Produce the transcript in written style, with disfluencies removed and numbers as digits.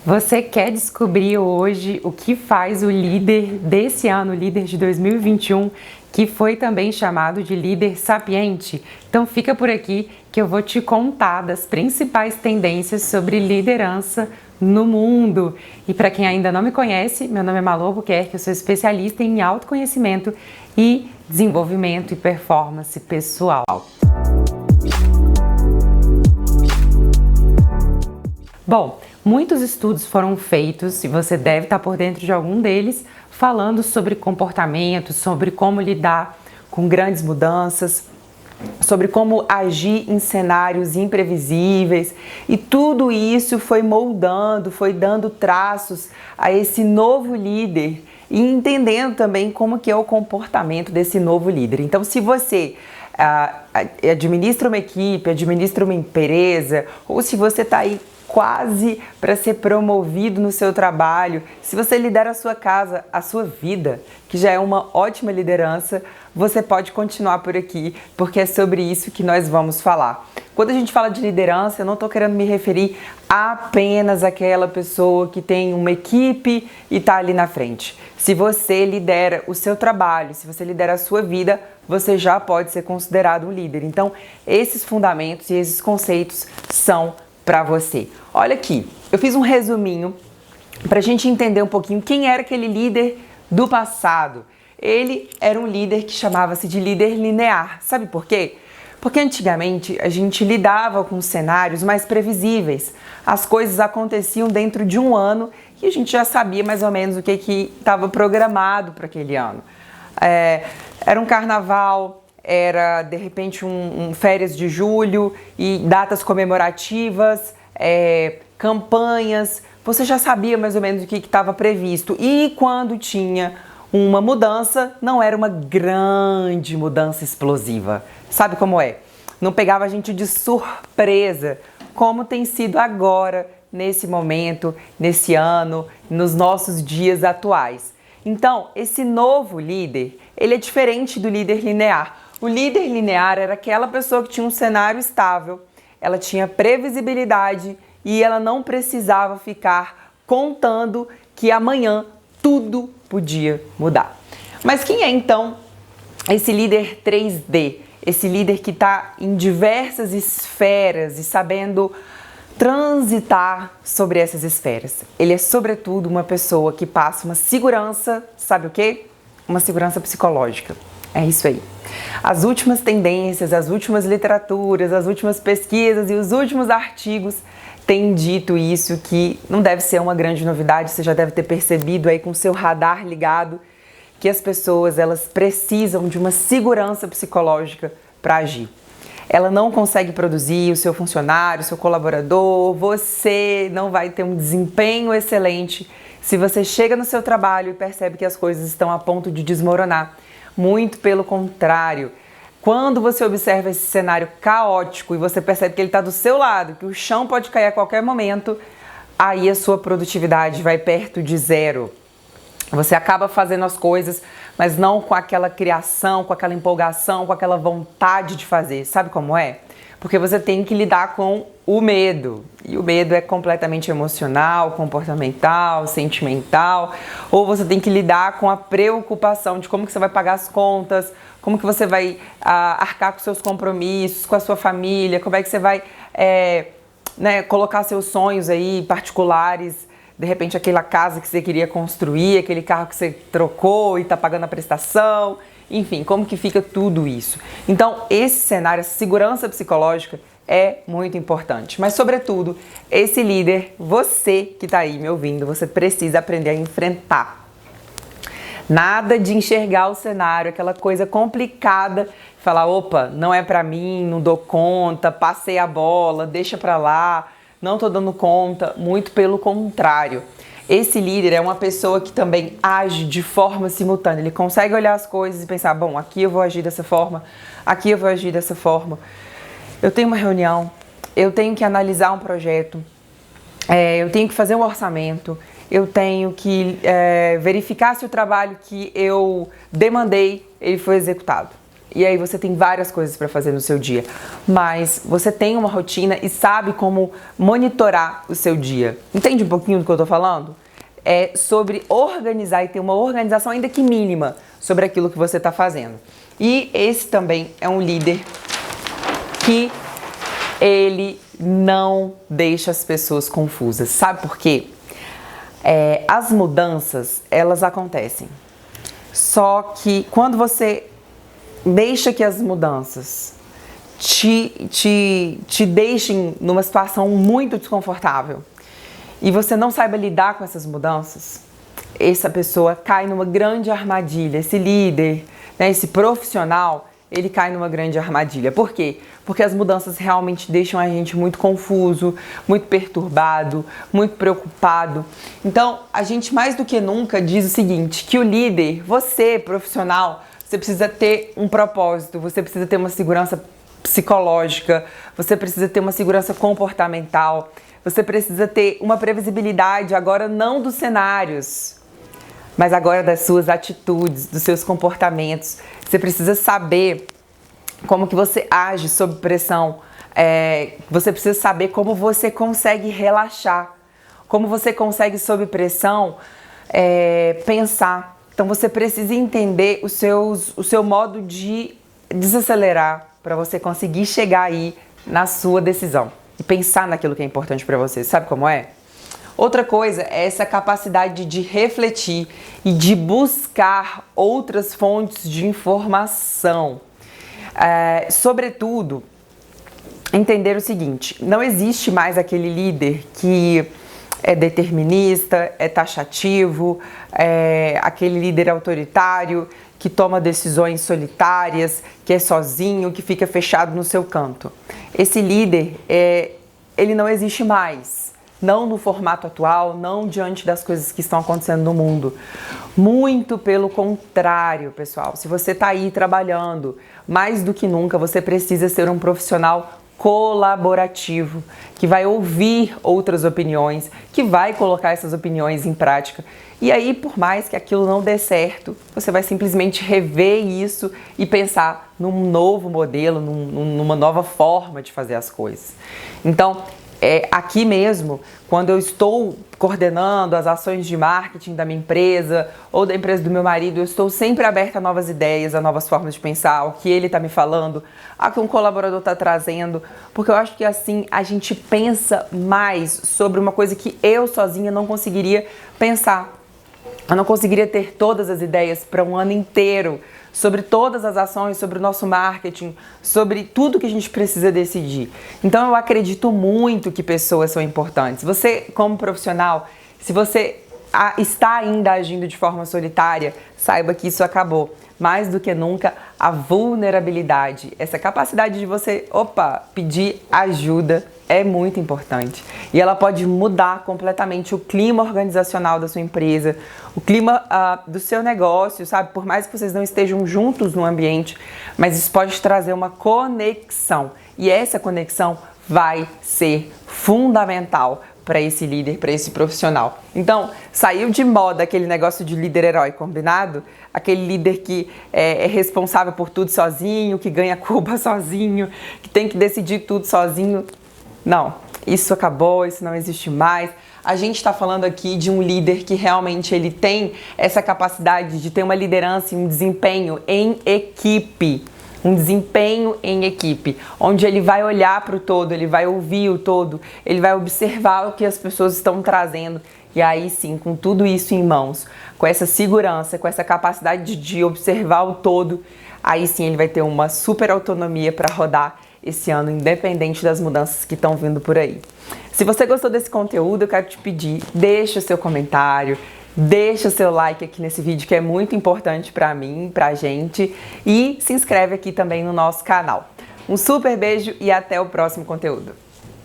Você quer descobrir hoje o que faz o líder desse ano, o líder de 2021, que foi também chamado de líder sapiente? Então fica por aqui que eu vou te contar das principais tendências sobre liderança no mundo. E para quem ainda não me conhece, meu nome é Malu Albuquerque, eu sou especialista em autoconhecimento e desenvolvimento e performance pessoal. Bom, muitos estudos foram feitos, e você deve estar por dentro de algum deles, falando sobre comportamento, sobre como lidar com grandes mudanças, sobre como agir em cenários imprevisíveis, e tudo isso foi moldando, foi dando traços a esse novo líder e entendendo também como que é o comportamento desse novo líder. Então, se você administra uma equipe, administra uma empresa, ou se você está aí quase para ser promovido no seu trabalho, se você lidera a sua casa, a sua vida, que já é uma ótima liderança, você pode continuar por aqui, porque é sobre isso que nós vamos falar. Quando a gente fala de liderança, eu não estou querendo me referir apenas àquela pessoa que tem uma equipe e está ali na frente. Se você lidera o seu trabalho, se você lidera a sua vida, você já pode ser considerado um líder. Então, esses fundamentos e esses conceitos são para você. Olha aqui, eu fiz um resuminho para a gente entender um pouquinho quem era aquele líder do passado. Ele era um líder que chamava-se de líder linear. Sabe por quê? Porque antigamente a gente lidava com cenários mais previsíveis. As coisas aconteciam dentro de um ano e a gente já sabia mais ou menos o que estava programado para aquele ano. Era um carnaval, era de repente férias de julho e datas comemorativas, campanhas, você já sabia mais ou menos o que estava previsto. E quando tinha uma mudança, não era uma grande mudança explosiva. Sabe como é? Não pegava a gente de surpresa, como tem sido agora, nesse momento, nesse ano, nos nossos dias atuais. Então, esse novo líder, ele é diferente do líder linear. O líder linear era aquela pessoa que tinha um cenário estável, ela tinha previsibilidade e ela não precisava ficar contando que amanhã tudo podia mudar. Mas quem é então esse líder 3D? Esse líder que está em diversas esferas e sabendo transitar sobre essas esferas. Ele é sobretudo uma pessoa que passa uma segurança, sabe o quê? Uma segurança psicológica. É isso aí. As últimas tendências, as últimas literaturas, as últimas pesquisas e os últimos artigos têm dito isso, que não deve ser uma grande novidade, você já deve ter percebido aí com o seu radar ligado que as pessoas, elas precisam de uma segurança psicológica para agir. Ela não consegue produzir, o seu funcionário, o seu colaborador, você não vai ter um desempenho excelente se você chega no seu trabalho e percebe que as coisas estão a ponto de desmoronar. Muito pelo contrário, quando você observa esse cenário caótico e você percebe que ele está do seu lado, que o chão pode cair a qualquer momento, aí a sua produtividade vai perto de zero. Você acaba fazendo as coisas, mas não com aquela criação, com aquela empolgação, com aquela vontade de fazer. Sabe como é? Porque você tem que lidar com o medo. E o medo é completamente emocional, comportamental, sentimental. Ou você tem que lidar com a preocupação de como que você vai pagar as contas, como que você vai arcar com seus compromissos, com a sua família, como é que você vai colocar seus sonhos aí particulares. De repente aquela casa que você queria construir, aquele carro que você trocou e está pagando a prestação, enfim, como que fica tudo isso. Então esse cenário, essa segurança psicológica é muito importante, mas sobretudo esse líder, você que está aí me ouvindo, você precisa aprender a enfrentar. Nada de enxergar o cenário, aquela coisa complicada, falar, opa, não é para mim, não dou conta, passei a bola, deixa para lá, não estou dando conta, muito pelo contrário. Esse líder é uma pessoa que também age de forma simultânea. Ele consegue olhar as coisas e pensar, bom, aqui eu vou agir dessa forma, aqui eu vou agir dessa forma. Eu tenho uma reunião, eu tenho que analisar um projeto, eu tenho que fazer um orçamento, eu tenho que verificar se o trabalho que eu demandei, ele foi executado. e aí você tem várias coisas para fazer no seu dia, mas você tem uma rotina e sabe como monitorar o seu dia. Entende um pouquinho do que eu tô falando? É sobre organizar e ter uma organização ainda que mínima sobre aquilo que você está fazendo. E esse também é um líder que ele não deixa as pessoas confusas. Sabe por quê? As mudanças, elas acontecem. Só que quando você deixa que as mudanças te deixem numa situação muito desconfortável e você não saiba lidar com essas mudanças, essa pessoa cai numa grande armadilha. Esse líder, né, esse profissional, ele cai numa grande armadilha. Por quê? Porque as mudanças realmente deixam a gente muito confuso, muito perturbado, muito preocupado. Então, a gente mais do que nunca diz o seguinte, que o líder, você, profissional, você precisa ter um propósito, você precisa ter uma segurança psicológica, você precisa ter uma segurança comportamental, você precisa ter uma previsibilidade agora não dos cenários, mas agora das suas atitudes, dos seus comportamentos. Você precisa saber como que você age sob pressão. Você precisa saber como você consegue relaxar, como você consegue sob pressão pensar. Então você precisa entender o seu modo de desacelerar para você conseguir chegar aí na sua decisão e pensar naquilo que é importante para você. Sabe como é? Outra coisa é essa capacidade de refletir e de buscar outras fontes de informação. Sobretudo, entender o seguinte, não existe mais aquele líder que é determinista, é taxativo, aquele líder autoritário que toma decisões solitárias, que é sozinho, que fica fechado no seu canto. Esse líder, ele não existe mais. Não no formato atual, não diante das coisas que estão acontecendo no mundo. Muito pelo contrário, pessoal. Se você está aí trabalhando, mais do que nunca, você precisa ser um profissional colaborativo, que vai ouvir outras opiniões, que vai colocar essas opiniões em prática. E aí, por mais que aquilo não dê certo, você vai simplesmente rever isso e pensar num novo modelo, numa nova forma de fazer as coisas. Então, aqui mesmo, quando eu estou coordenando as ações de marketing da minha empresa ou da empresa do meu marido, eu estou sempre aberta a novas ideias, a novas formas de pensar, ao que ele está me falando, ao que um colaborador está trazendo, porque eu acho que assim a gente pensa mais sobre uma coisa que eu sozinha não conseguiria pensar. Eu não conseguiria ter todas as ideias para um ano inteiro, sobre todas as ações, sobre o nosso marketing, sobre tudo que a gente precisa decidir. Então eu acredito muito que pessoas são importantes. Você, como profissional, se você está ainda agindo de forma solitária, saiba que isso acabou. Mais do que nunca, a vulnerabilidade, essa capacidade de você, pedir ajuda é muito importante. E ela pode mudar completamente o clima organizacional da sua empresa, o clima do seu negócio, sabe? Por mais que vocês não estejam juntos no ambiente, mas isso pode trazer uma conexão. E essa conexão vai ser fundamental para esse líder, para esse profissional. Então, saiu de moda aquele negócio de líder herói, combinado? Aquele líder que é responsável por tudo sozinho, que ganha culpa sozinho, que tem que decidir tudo sozinho. Não, isso acabou, isso não existe mais. A gente está falando aqui de um líder que realmente ele tem essa capacidade de ter uma liderança e um desempenho em equipe. Um desempenho em equipe, onde ele vai olhar para o todo, ele vai ouvir o todo, ele vai observar o que as pessoas estão trazendo e aí sim, com tudo isso em mãos, com essa segurança, com essa capacidade de observar o todo, aí sim ele vai ter uma super autonomia para rodar esse ano, independente das mudanças que estão vindo por aí. Se você gostou desse conteúdo, eu quero te pedir, deixa o seu comentário, deixa o seu like aqui nesse vídeo que é muito importante pra mim, pra gente, e se inscreve aqui também no nosso canal. Um super beijo e até o próximo conteúdo.